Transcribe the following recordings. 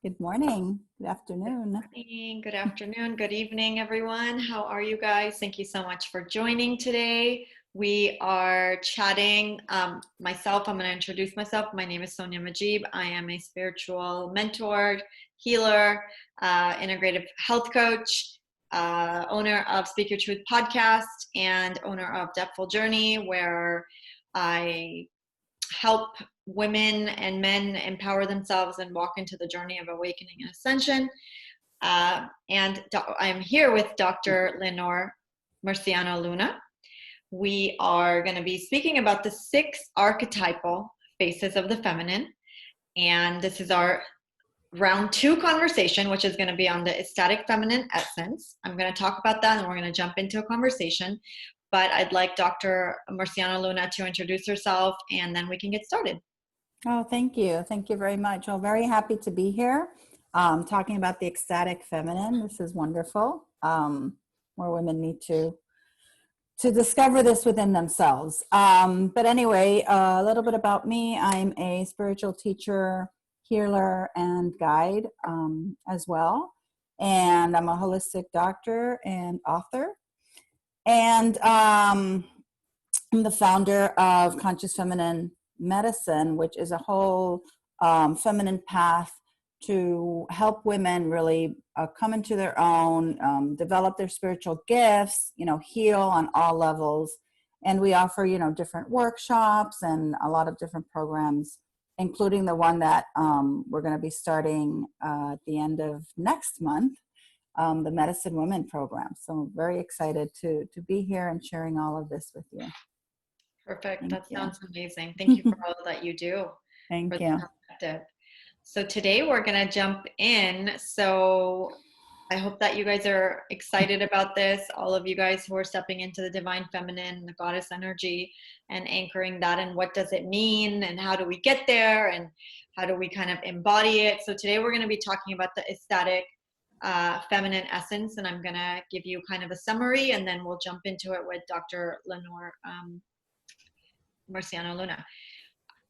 Good morning. Good afternoon. Good afternoon. Good evening, everyone. How are you guys? Thank you so much for joining today. We are chatting. Myself, I'm going to introduce myself. My name is Sonia Majib. I am a spiritual mentor, healer, integrative health coach, owner of Speak Your Truth podcast, and owner of Depthful Journey, where I help women and men empower themselves and walk into the journey of awakening and ascension. And I'm here with Dr. Lenore Murciano Luna. We are going to be speaking about the 6 archetypal faces of the feminine. And this is our round 2 conversation, which is going to be on the Ecstatic Feminine Essence. I'm going to talk about that and we're going to jump into a conversation. But I'd like Dr. Murciano Luna to introduce herself and then we can get started. Oh, thank you. Thank you very much. Well, very happy to be here talking about the ecstatic feminine. This is wonderful. More women need to discover this within themselves. But anyway, a little bit about me. I'm a spiritual teacher, healer, and guide as well. And I'm a holistic doctor and author. And I'm the founder of Conscious Feminine Medicine, which is a whole feminine path to help women really come into their own, develop their spiritual gifts, heal on all levels. And we offer, different workshops and a lot of different programs, including the one that we're going to be starting at the end of next month, the Medicine Women program. So I'm very excited to be here and sharing all of this with you. Perfect. That sounds amazing. Thank you for all that you do. Thank you. So today we're going to jump in. So I hope that you guys are excited about this. All of you guys who are stepping into the divine feminine, the goddess energy, and anchoring that, and what does it mean, and how do we get there, and how do we kind of embody it. So today we're going to be talking about the ecstatic feminine essence, and I'm going to give you kind of a summary, and then we'll jump into it with Dr. Lenore Murciano Luna.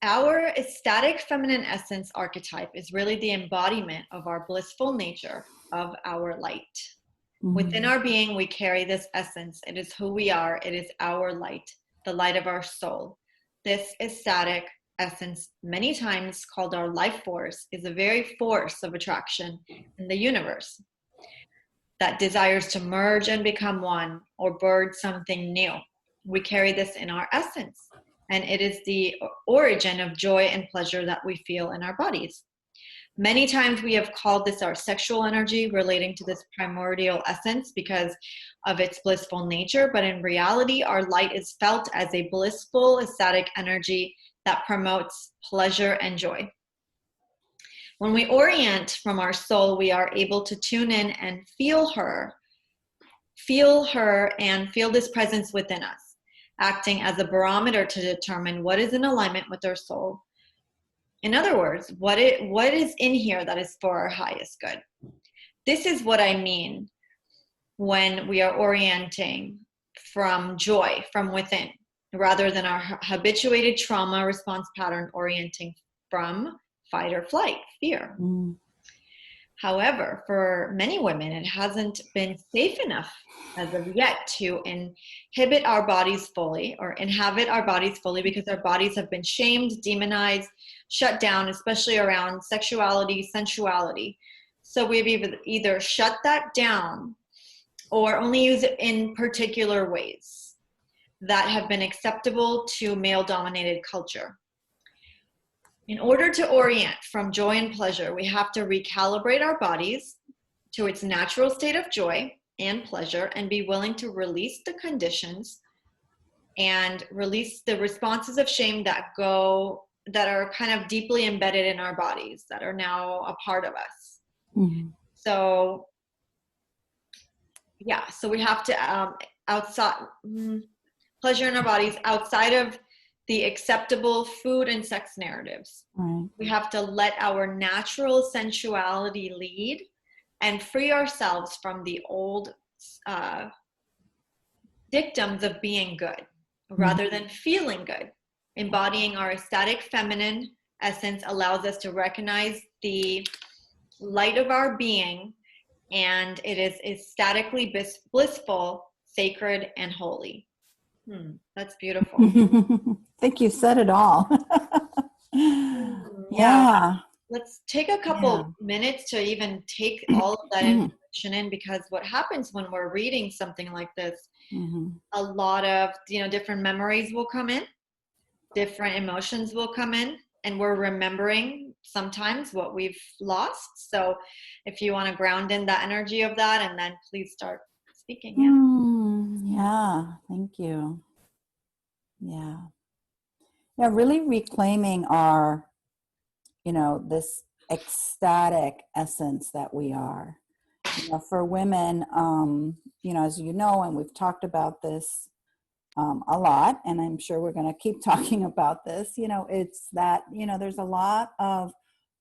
Our ecstatic feminine essence archetype is really the embodiment of our blissful nature, of our light. Mm-hmm. Within our being, we carry this essence. It is who we are. It is our light, the light of our soul. This ecstatic essence, many times called our life force, is a very force of attraction in the universe that desires to merge and become one or birth something new. We carry this in our essence. And it is the origin of joy and pleasure that we feel in our bodies. Many times we have called this our sexual energy, relating to this primordial essence because of its blissful nature. But in reality, our light is felt as a blissful, ecstatic energy that promotes pleasure and joy. When we orient from our soul, we are able to tune in and feel her and feel this presence within us, acting as a barometer to determine what is in alignment with our soul. In other words, what is in here that is for our highest good. This is what I mean when we are orienting from joy, from within, rather than our habituated trauma response pattern orienting from fight or flight, fear. However, for many women, it hasn't been safe enough as of yet to inhabit our bodies fully because our bodies have been shamed, demonized, shut down, especially around sexuality, sensuality. So we've either shut that down or only use it in particular ways that have been acceptable to male-dominated culture. In order to orient from joy and pleasure, we have to recalibrate our bodies to its natural state of joy and pleasure and be willing to release the conditions and release the responses of shame that are kind of deeply embedded in our bodies, that are now a part of us. Mm-hmm. So we have to pleasure in our bodies outside of the acceptable food and sex narratives. Right. We have to let our natural sensuality lead and free ourselves from the old dictums of being good rather than feeling good. Embodying our ecstatic feminine essence allows us to recognize the light of our being, and it is ecstatically blissful, sacred, and holy. That's beautiful. I think you said it all. Wow. Yeah. Let's take a couple minutes to even take all of that information in, because what happens when we're reading something like this, a lot of, different memories will come in, different emotions will come in, and we're remembering sometimes what we've lost. So if you want to ground in the energy of that, and then please start speaking. Yeah, thank you. Yeah, really reclaiming our, this ecstatic essence that we are. For women, as you know, and we've talked about this a lot, and I'm sure we're going to keep talking about this, it's that, there's a lot of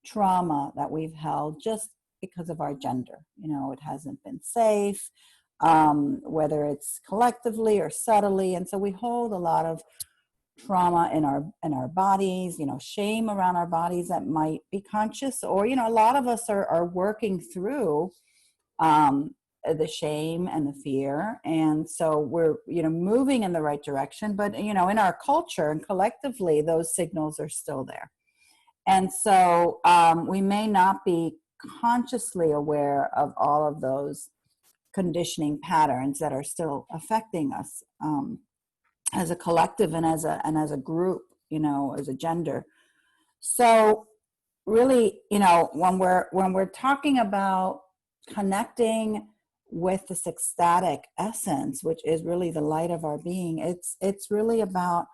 trauma that we've held just because of our gender. It hasn't been safe, whether it's collectively or subtly. And so we hold a lot of trauma in our bodies, shame around our bodies that might be conscious, or, a lot of us are working through the shame and the fear. And so we're, moving in the right direction, but, in our culture and collectively, those signals are still there. And so we may not be consciously aware of all of those conditioning patterns that are still affecting us as a collective and as a group, as a gender. So really, when we're talking about connecting with this ecstatic essence, which is really the light of our being, it's really about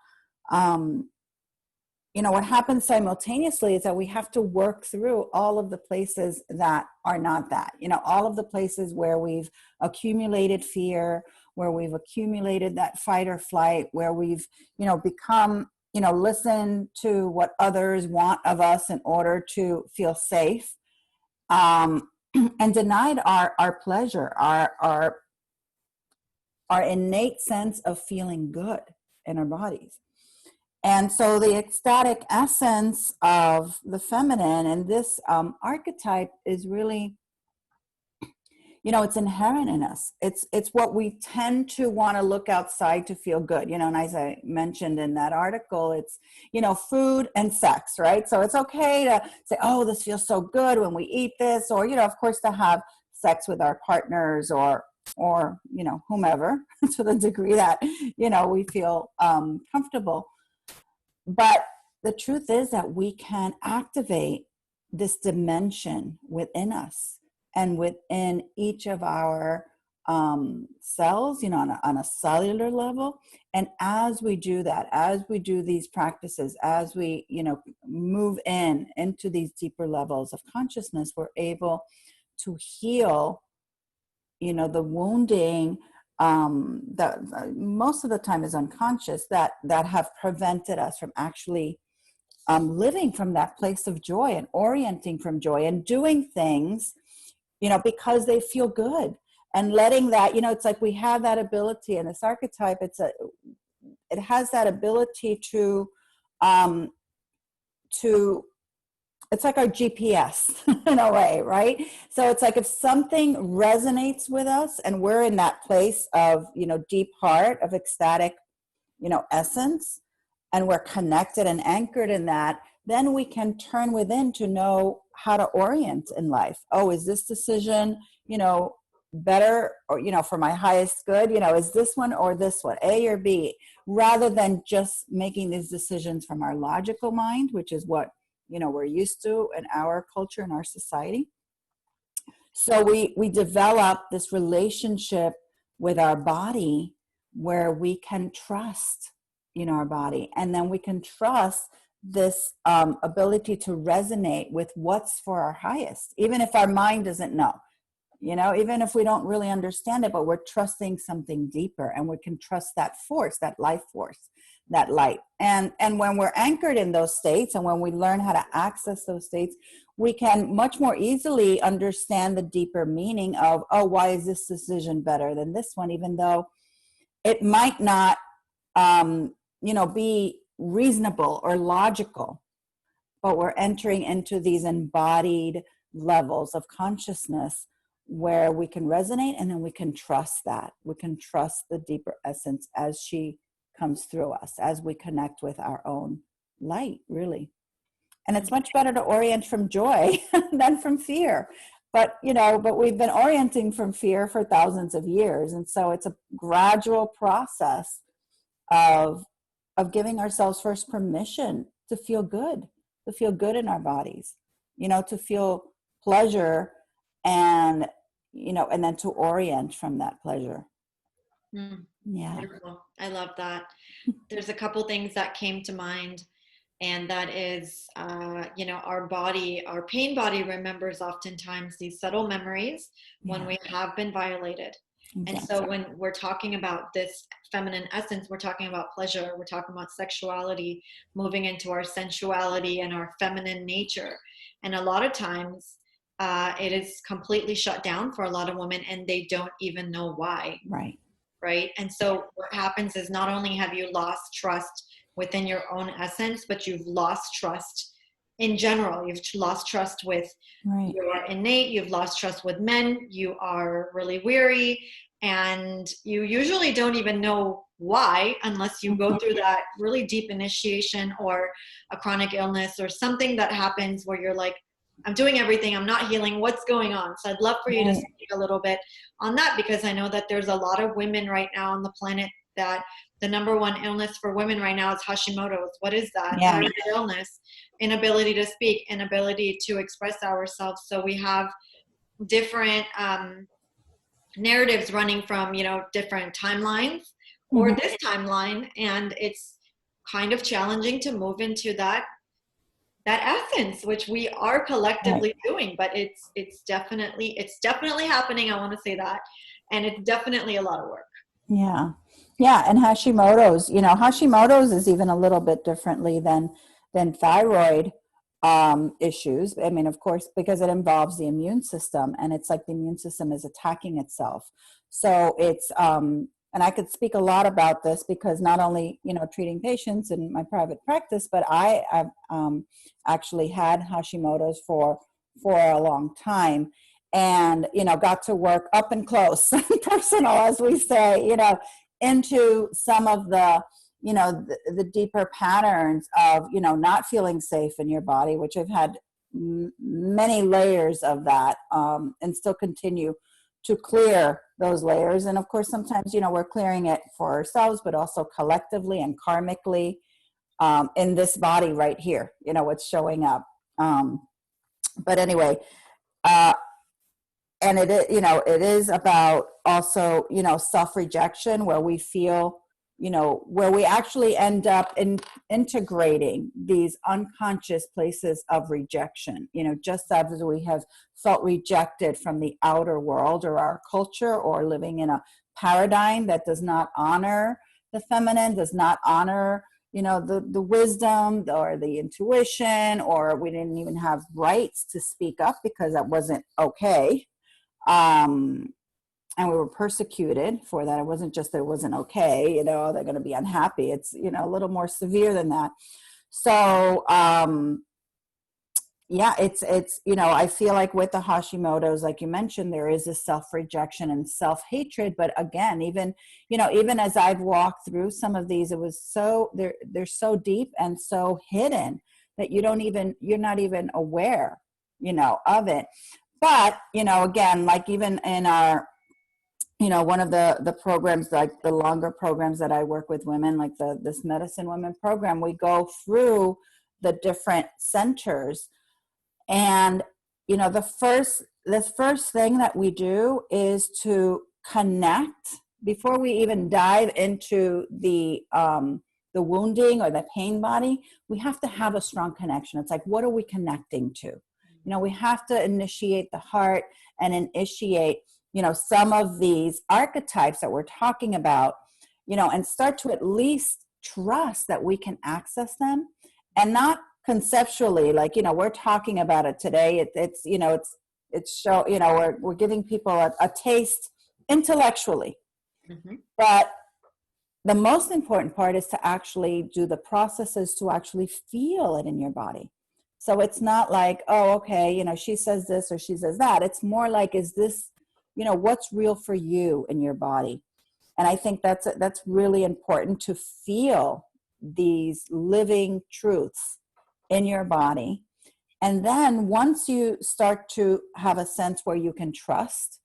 what happens simultaneously is that we have to work through all of the places that are not that, all of the places where we've accumulated fear, where we've accumulated that fight or flight, where we've, become, listen to what others want of us in order to feel safe, and denied our pleasure, our innate sense of feeling good in our bodies. And so the ecstatic essence of the feminine and this archetype is really, it's inherent in us. It's what we tend to want to look outside to feel good, and as I mentioned in that article, it's, food and sex, right? So it's okay to say, oh, this feels so good when we eat this, or, of course, to have sex with our partners or whomever to the degree that, we feel comfortable. But the truth is that we can activate this dimension within us and within each of our cells, on a cellular level. And as we do that, as we do these practices, as we, move into these deeper levels of consciousness, we're able to heal, the wounding that most of the time is unconscious, that have prevented us from actually living from that place of joy and orienting from joy and doing things, because they feel good, and letting that, it's like we have that ability in this archetype. It has that ability to it's like our GPS in a way, right? So it's like if something resonates with us and we're in that place of, deep heart of ecstatic, essence, and we're connected and anchored in that, then we can turn within to know how to orient in life. Oh, is this decision, better, or, for my highest good, is this one or this one, A or B, rather than just making these decisions from our logical mind, which is what, we're used to in our culture and our society. So we develop this relationship with our body where we can trust, our body. And then we can trust this ability to resonate with what's for our highest, even if our mind doesn't know, even if we don't really understand it, but we're trusting something deeper, and we can trust that force, that life force, that light. And when we're anchored in those states, and when we learn how to access those states, we can much more easily understand the deeper meaning of, oh, why is this decision better than this one, even though it might not, be reasonable or logical, but we're entering into these embodied levels of consciousness where we can resonate, and then we can trust that. We can trust the deeper essence as she comes through us, as we connect with our own light, really. And it's much better to orient from joy than from fear. But, but we've been orienting from fear for thousands of years. And so it's a gradual process of giving ourselves first permission to feel good in our bodies, to feel pleasure, and, and then to orient from that pleasure. Yeah. Beautiful. I love that. There's a couple things that came to mind. And that is, our body, our pain body remembers oftentimes these subtle memories when we have been violated. And so when we're talking about this feminine essence, we're talking about pleasure, we're talking about sexuality, moving into our sensuality and our feminine nature. And a lot of times it is completely shut down for a lot of women, and they don't even know why. Right. And so what happens is, not only have you lost trust within your own essence, but you've lost trust in general. You've lost trust with your innate, you've lost trust with men, you are really weary, and you usually don't even know why unless you go through that really deep initiation or a chronic illness or something that happens where you're like, I'm doing everything, I'm not healing, what's going on? So I'd love for you to speak a little bit on that, because I know that there's a lot of women right now on the planet that the number one illness for women right now is Hashimotos. What is that? What is the illness? Inability to speak, inability to express ourselves. So we have different narratives running from, different timelines or this timeline. And it's kind of challenging to move into that essence, which we are collectively doing, but it's definitely happening. I want to say that. And it's definitely a lot of work. Yeah. And Hashimotos is even a little bit differently than thyroid issues. I mean, of course, because it involves the immune system, and it's like the immune system is attacking itself. So it's, and I could speak a lot about this because not only, treating patients in my private practice, but I've actually had Hashimoto's for a long time. And, got to work up and close, personal, as we say, into some of the, the deeper patterns of, not feeling safe in your body, which I've had many layers of that, and still continue to clear those layers. And of course, sometimes, we're clearing it for ourselves, but also collectively and karmically, in this body right here, what's showing up. But anyway, and it is about also, self-rejection, where we feel, where we actually end up integrating these unconscious places of rejection, just as we have felt rejected from the outer world or our culture, or living in a paradigm that does not honor the feminine, does not honor, the wisdom or the intuition, or we didn't even have rights to speak up because that wasn't okay. And we were persecuted for that. It wasn't just that it wasn't okay, they're going to be unhappy. It's, a little more severe than that. So, it's, I feel like with the Hashimoto's, like you mentioned, there is a self-rejection and self-hatred. But again, even as I've walked through some of these, it was so, they're so deep and so hidden that you're not even aware, of it. But, again, like even in our, one of the programs, like the longer programs that I work with women, like this Medicine Women program, we go through the different centers. And, the first thing that we do is to connect before we even dive into the wounding or the pain body. We have to have a strong connection. It's like, what are we connecting to? We have to initiate the heart and initiate, some of these archetypes that we're talking about, and start to at least trust that we can access them, and not conceptually, like, we're talking about it today. It's show, we're giving people a taste intellectually, but the most important part is to actually do the processes to actually feel it in your body, So it's not like, oh, okay, you know, she says this or she says that. It's more like, is this, you know, what's real for you in your body? And I think that's really important, to feel these living truths in your body. And then once you start to have a sense where you can trust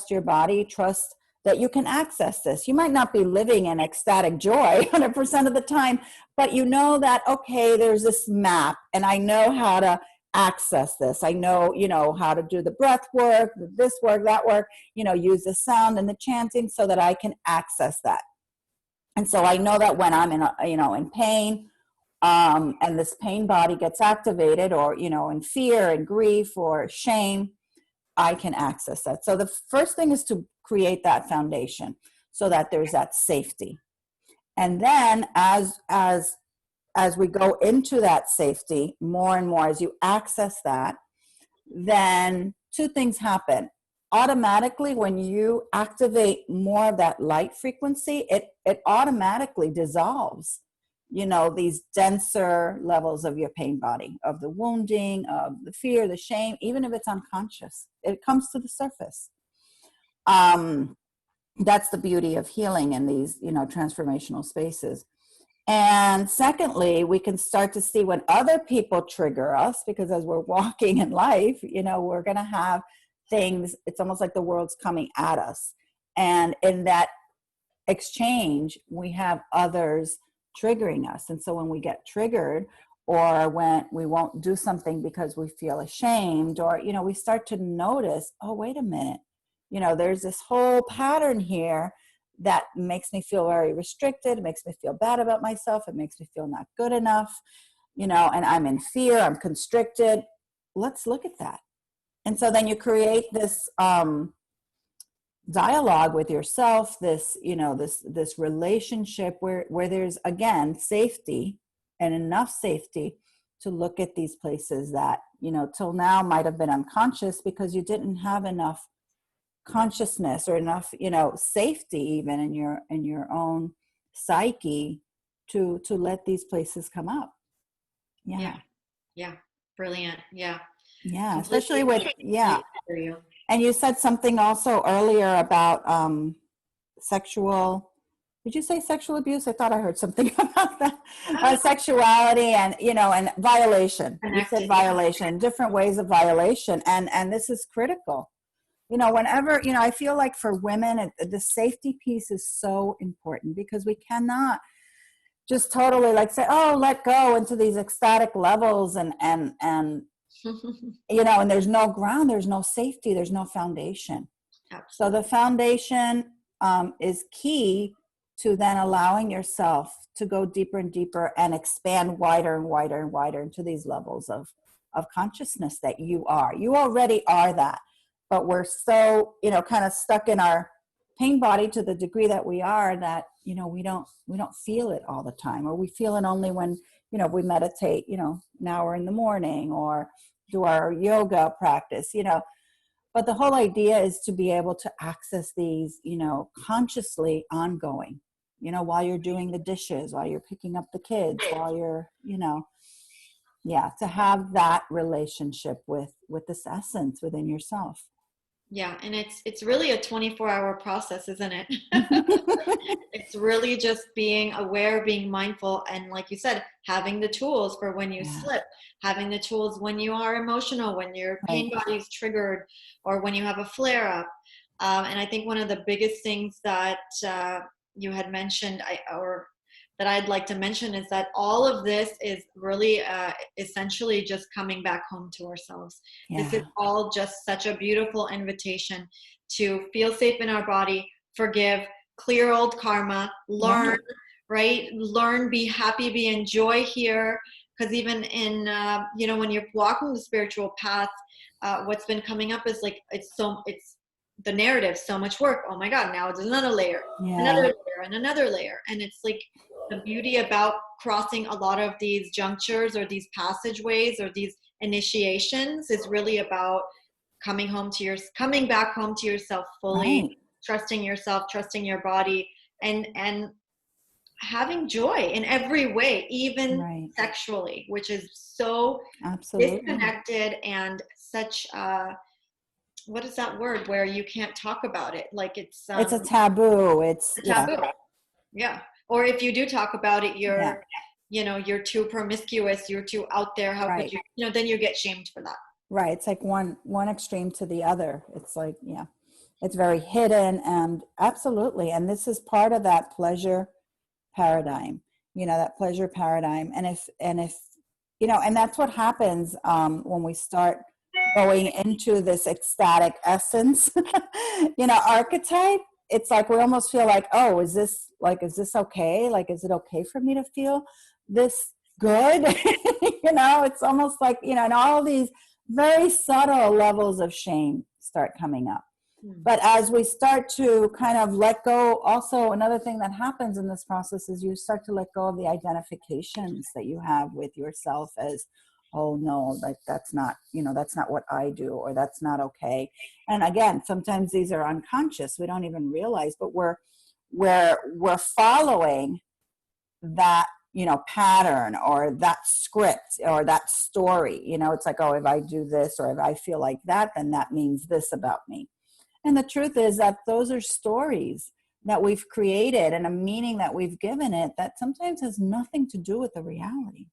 your body, trust that you can access this. You might not be living in ecstatic joy 100% of the time, but you know that, okay, there's this map and I know how to access this. I know, you know, how to do the breath work, this work, that work, you know, use the sound and the chanting so that I can access that. And so I know that when I'm in, you know, in pain, and this pain body gets activated, or, you know, in fear and grief or shame, I can access that. So the first thing is to create that foundation so that there's that safety. And then as we go into that safety more and more, as you access that, then two things happen. Automatically, when you activate more of that light frequency, it automatically dissolves, you know, these denser levels of your pain body, of the wounding, of the fear, the shame, even if it's unconscious, it comes to the surface. That's the beauty of healing in these, you know, transformational spaces. And secondly, we can start to see when other people trigger us, because as we're walking in life, you know, we're going to have things, it's almost like the world's coming at us. And in that exchange, we have others triggering us. And so when we get triggered, or when we won't do something because we feel ashamed, or, you know, we start to notice, oh, wait a minute, you know, there's this whole pattern here that makes me feel very restricted. It makes me feel bad about myself. It makes me feel not good enough, you know, and I'm in fear, I'm constricted. Let's look at that. And so then you create this dialogue with yourself, this, you know, this relationship where there's, again, safety, and enough safety to look at these places that, you know, till now might have been unconscious because you didn't have enough consciousness or enough, you know, safety even in your own psyche to let these places come up. Yeah, brilliant. Yeah, Especially with and you said something also earlier about sexual, did you say sexual abuse? I thought I heard something about that. Sexuality and, you know, and violation. You said violation, different ways of violation, and this is critical. You know, whenever, you know, I feel like for women, the safety piece is so important, because we cannot just totally like say, oh, let go into these ecstatic levels and you know, and there's no ground, there's no safety, there's no foundation. Absolutely. So the foundation is key to then allowing yourself to go deeper and deeper and expand wider and wider and wider into these levels of consciousness that you already are that. But we're so, you know, kind of stuck in our pain body to the degree that we are, that, you know, we don't feel it all the time, or we feel it only when, you know, we meditate, you know, an hour in the morning, or do our yoga practice, you know. But the whole idea is to be able to access these, you know, consciously ongoing, you know, while you're doing the dishes, while you're picking up the kids, while you're, you know, to have that relationship with this essence within yourself. Yeah, and it's really a 24-hour process, isn't it? It's really just being aware, being mindful, and like you said, having the tools for when you slip, having the tools when you are emotional, when your pain body is triggered, or when you have a flare up. And I think one of the biggest things that you had mentioned, that I'd like to mention, is that all of this is really essentially just coming back home to ourselves. This is all just such a beautiful invitation to feel safe in our body, forgive, clear old karma, learn, right? Learn, be happy, be in joy here. Because even in, you know, when you're walking the spiritual path, what's been coming up is like, it's the narrative, so much work. Oh my God, now there's another layer, another layer, and another layer. And it's like, the beauty about crossing a lot of these junctures or these passageways or these initiations is really about coming back home to yourself fully, trusting yourself, trusting your body, and having joy in every way, even Right. sexually, which is so Absolutely. disconnected and such what is that word where you can't talk about it? Like it's a taboo. It's a taboo. Yeah. Or if you do talk about it, you're, you're too promiscuous, you're too out there. How could you, then you get shamed for that. Right. It's like one extreme to the other. It's like, it's very hidden, and absolutely. And this is part of that pleasure paradigm, that pleasure paradigm. And if, and that's what happens when we start going into this ecstatic essence, archetype. It's like we almost feel like, oh, is this okay? Like, is it okay for me to feel this good? It's almost like, and all these very subtle levels of shame start coming up. But as we start to kind of let go, also another thing that happens in this process is you start to let go of the identifications that you have with yourself as, oh no, like that's not what I do, or that's not okay. And again, sometimes these are unconscious. We don't even realize, but we're following that, pattern or that script or that story. It's like, oh, if I do this or if I feel like that, then that means this about me. And the truth is that those are stories that we've created and a meaning that we've given it that sometimes has nothing to do with the reality.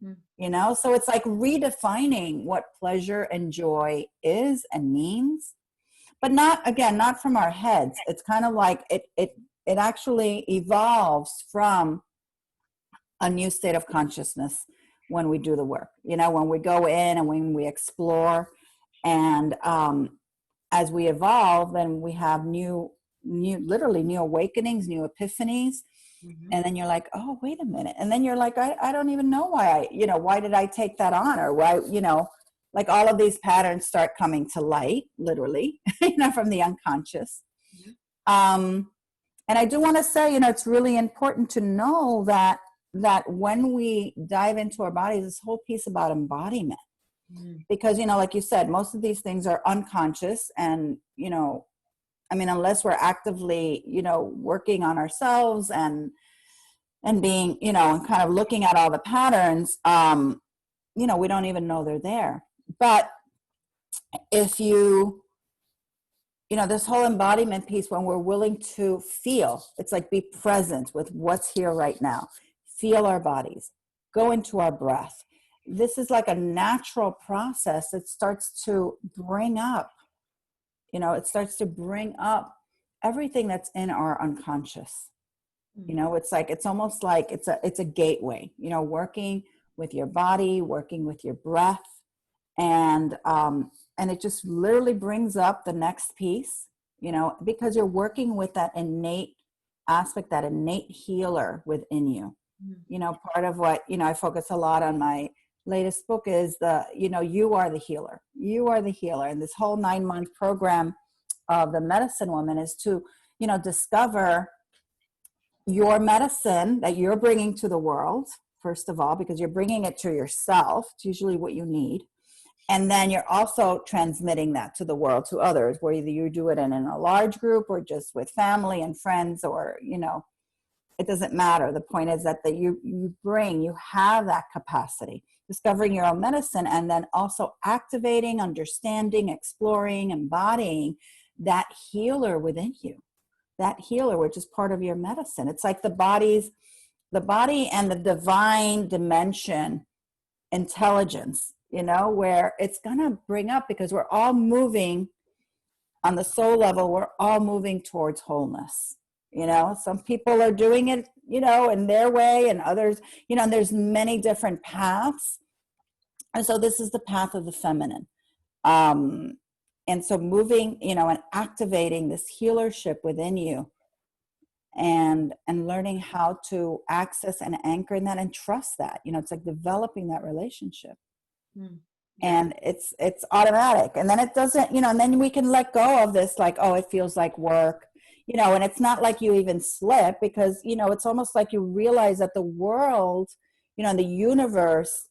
So it's like redefining what pleasure and joy is and means, but not from our heads. It's kind of like it actually evolves from a new state of consciousness when we do the work, when we go in and when we explore. And as we evolve, then we have literally new awakenings, new epiphanies. And then you're like, oh, wait a minute. And then you're like, I don't even know why why did I take that on? Or why, like all of these patterns start coming to light, literally, from the unconscious. And I do want to say, it's really important to know that when we dive into our bodies, this whole piece about embodiment, because, like you said, most of these things are unconscious. And, unless we're actively, working on ourselves and being, and kind of looking at all the patterns, we don't even know they're there. But if you, this whole embodiment piece, when we're willing to feel, it's like be present with what's here right now, feel our bodies, go into our breath. This is like a natural process that starts to bring up, everything that's in our unconscious. It's almost like it's a gateway, working with your body, working with your breath. And it just literally brings up the next piece, because you're working with that innate aspect, that innate healer within you. Part of what, I focus a lot on my latest book is you are the healer. You are the healer. And this whole 9-month program of the medicine woman is to, discover your medicine that you're bringing to the world, first of all, because you're bringing it to yourself. It's usually what you need. And then you're also transmitting that to the world, to others, where either you do it in a large group or just with family and friends, or, it doesn't matter. The point is that you have that capacity, discovering your own medicine, and then also activating, understanding, exploring, embodying that healer within you, that healer, which is part of your medicine. It's like the body and the divine dimension intelligence, where it's going to bring up, because we're all moving on the soul level, we're all moving towards wholeness. Some people are doing it, in their way, and others, and there's many different paths. And so this is the path of the feminine. And so moving, and activating this healership within you, and learning how to access and anchor in that and trust that, it's like developing that relationship. And it's automatic. And then it doesn't, and then we can let go of this, like, oh, it feels like work. And it's not like you even slip, because, it's almost like you realize that the world, and the universe,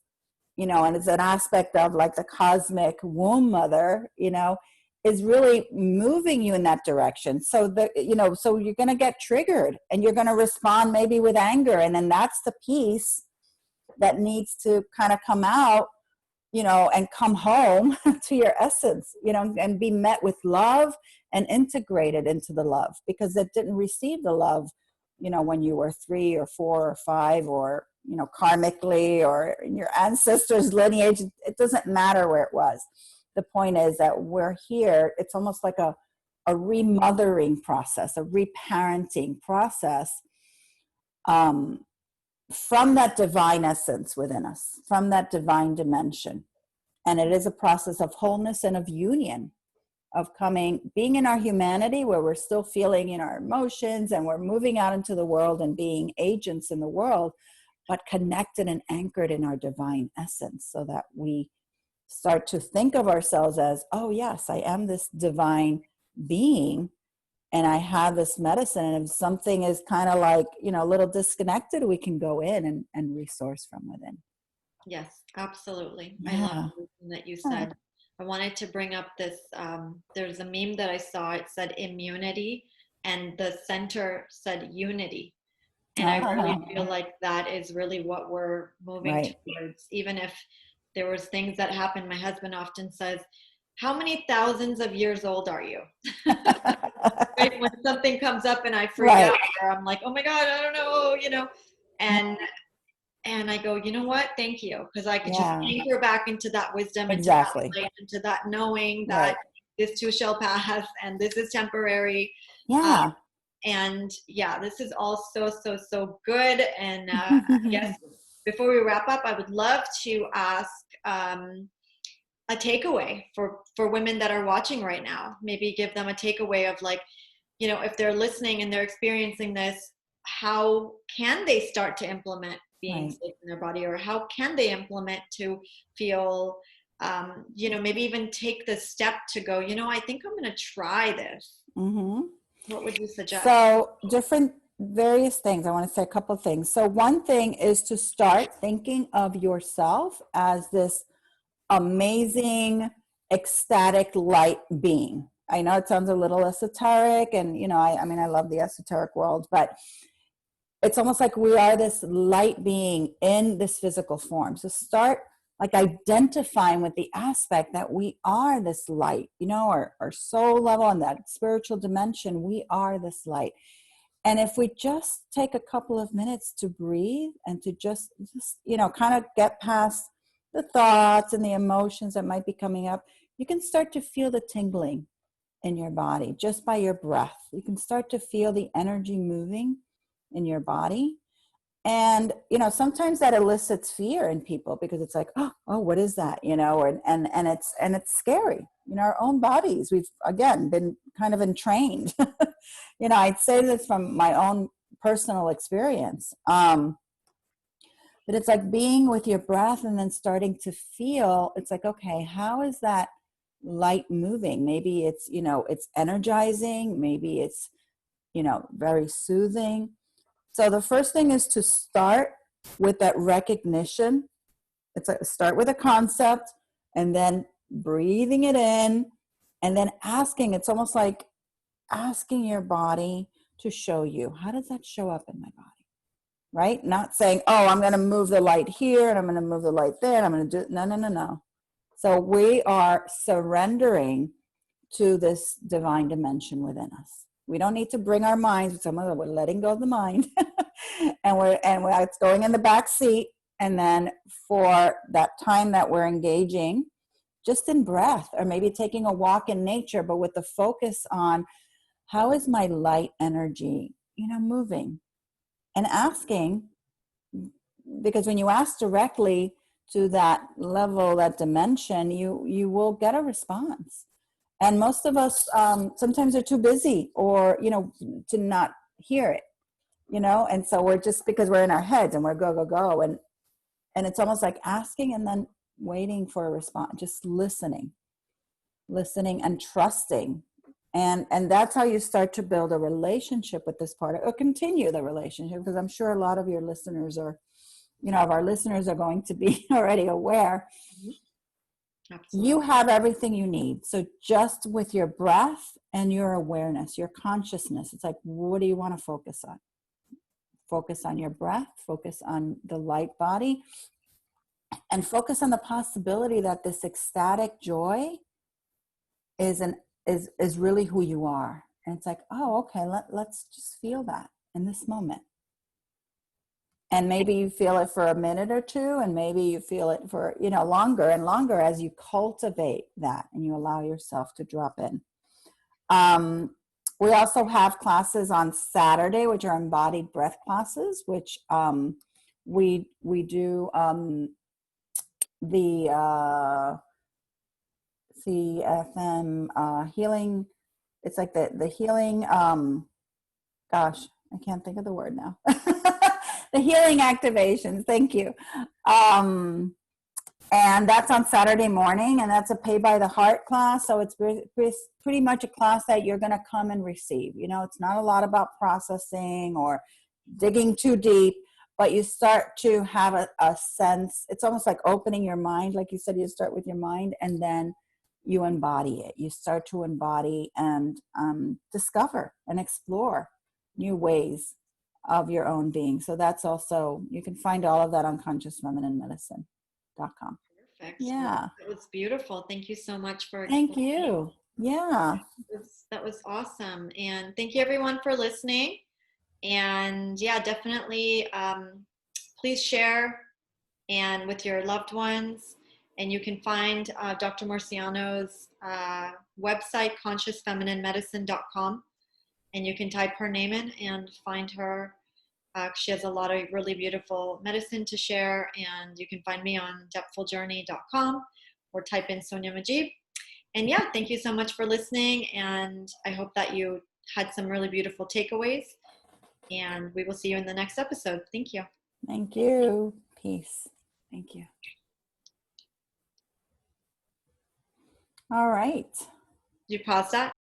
and it's an aspect of like the cosmic womb mother, is really moving you in that direction. So that, you know, so you're going to get triggered and you're going to respond maybe with anger. And then that's the piece that needs to kind of come out, you know, and come home to your essence, you know, and be met with love and integrated into the love, because it didn't receive the love, you know, when you were 3 or 4 or 5, or, you know, karmically, or in your ancestors' lineage. It doesn't matter where it was. The point is that we're here. It's almost like a remothering process, a reparenting process, from that divine essence within us, from that divine dimension. And it is a process of wholeness and of union, of being in our humanity, where we're still feeling in our emotions and we're moving out into the world and being agents in the world, but connected and anchored in our divine essence, so that we start to think of ourselves as, oh yes, I am this divine being, and I have this medicine. And if something is kind of like, you know, a little disconnected, we can go in and resource from within. Yes, absolutely. Yeah. I love everything that you said. I wanted to bring up this, there's a meme that I saw. It said immunity, and the center said unity. And I really feel like that is really what we're moving towards. Even if there was things that happened, my husband often says, how many thousands of years old are you? Right? When something comes up and I freak out, or I'm like, oh my God, I don't know, you know, and I go, you know what? Thank you. Because I could just anchor back into that wisdom, into that light, into that knowing that this too shall pass and this is temporary. Yeah. And yeah, this is all so, so, so good. And I guess before we wrap up, I would love to ask a takeaway for women that are watching right now. Maybe give them a takeaway of, like, you know, if they're listening and they're experiencing this, how can they start to implement being safe in their body, or how can they implement to feel, you know, maybe even take the step to go, you know, I think I'm going to try this. What would you suggest? So various things. I want to say a couple of things. So one thing is to start thinking of yourself as this amazing, ecstatic light being. I know it sounds a little esoteric, and, you know, I mean, I love the esoteric world, but it's almost like we are this light being in this physical form. So start like identifying with the aspect that we are this light, you know, our soul level and that spiritual dimension, we are this light. And if we just take a couple of minutes to breathe and to just, you know, kind of get past the thoughts and the emotions that might be coming up, you can start to feel the tingling in your body just by your breath. You can start to feel the energy moving in your body. And, you know, sometimes that elicits fear in people, because it's like, oh, what is that? You know, and it's scary. You know, our own bodies, we've, again, been kind of entrained. You know, I'd say this from my own personal experience. But it's like being with your breath and then starting to feel, it's like, okay, how is that light moving? Maybe it's, you know, it's energizing. Maybe it's, you know, very soothing. So the first thing is to start with that recognition. It's like start with a concept and then breathing it in, and then asking. It's almost like asking your body to show you, how does that show up in my body? Right? Not saying, oh, I'm going to move the light here and I'm going to move the light there and I'm going to do it. No. So we are surrendering to this divine dimension within us. We don't need to bring our minds. We're letting go of the mind, and it's going in the back seat. And then for that time that we're engaging, just in breath, or maybe taking a walk in nature, but with the focus on how is my light energy, you know, moving, and asking, because when you ask directly to that level, that dimension, you will get a response. And most of us sometimes are too busy, or, you know, to not hear it, you know, and so we're just, because we're in our heads and we're go. And it's almost like asking and then waiting for a response, just listening and trusting. And that's how you start to build a relationship with this part, or continue the relationship, because I'm sure a lot of your listeners are, you know, of our listeners are going to be already aware. Absolutely. You have everything you need. So just with your breath and your awareness, your consciousness, it's like, what do you want to focus on? Focus on your breath, focus on the light body, and focus on the possibility that this ecstatic joy is really who you are. And it's like, oh, okay, let's just feel that in this moment. And maybe you feel it for a minute or two, and maybe you feel it for, longer and longer as you cultivate that and you allow yourself to drop in. We also have classes on Saturday, which are embodied breath classes, which we do the CFM healing. It's like the healing, gosh, I can't think of the word now. The healing activations. Thank you. And that's on Saturday morning, and that's a pay by the heart class. So it's pretty much a class that you're going to come and receive. It's not a lot about processing or digging too deep, but you start to have a sense. It's almost like opening your mind. Like you said, you start with your mind and then you embody it. You start to embody and discover and explore new ways of your own being. So that's also, you can find all of that on consciousfemininemedicine.com. Perfect. Yeah. It was beautiful. Thank you so much for Thank you. Yeah. That was awesome. And thank you everyone for listening. And yeah, definitely please share and with your loved ones. And you can find Dr. Marciano's website, consciousfemininemedicine.com. And you can type her name in and find her. She has a lot of really beautiful medicine to share. And you can find me on depthfuljourney.com or type in Sonia Majib. And yeah, thank you so much for listening. And I hope that you had some really beautiful takeaways. And we will see you in the next episode. Thank you. Thank you. Peace. Thank you. All right. Did you pause that?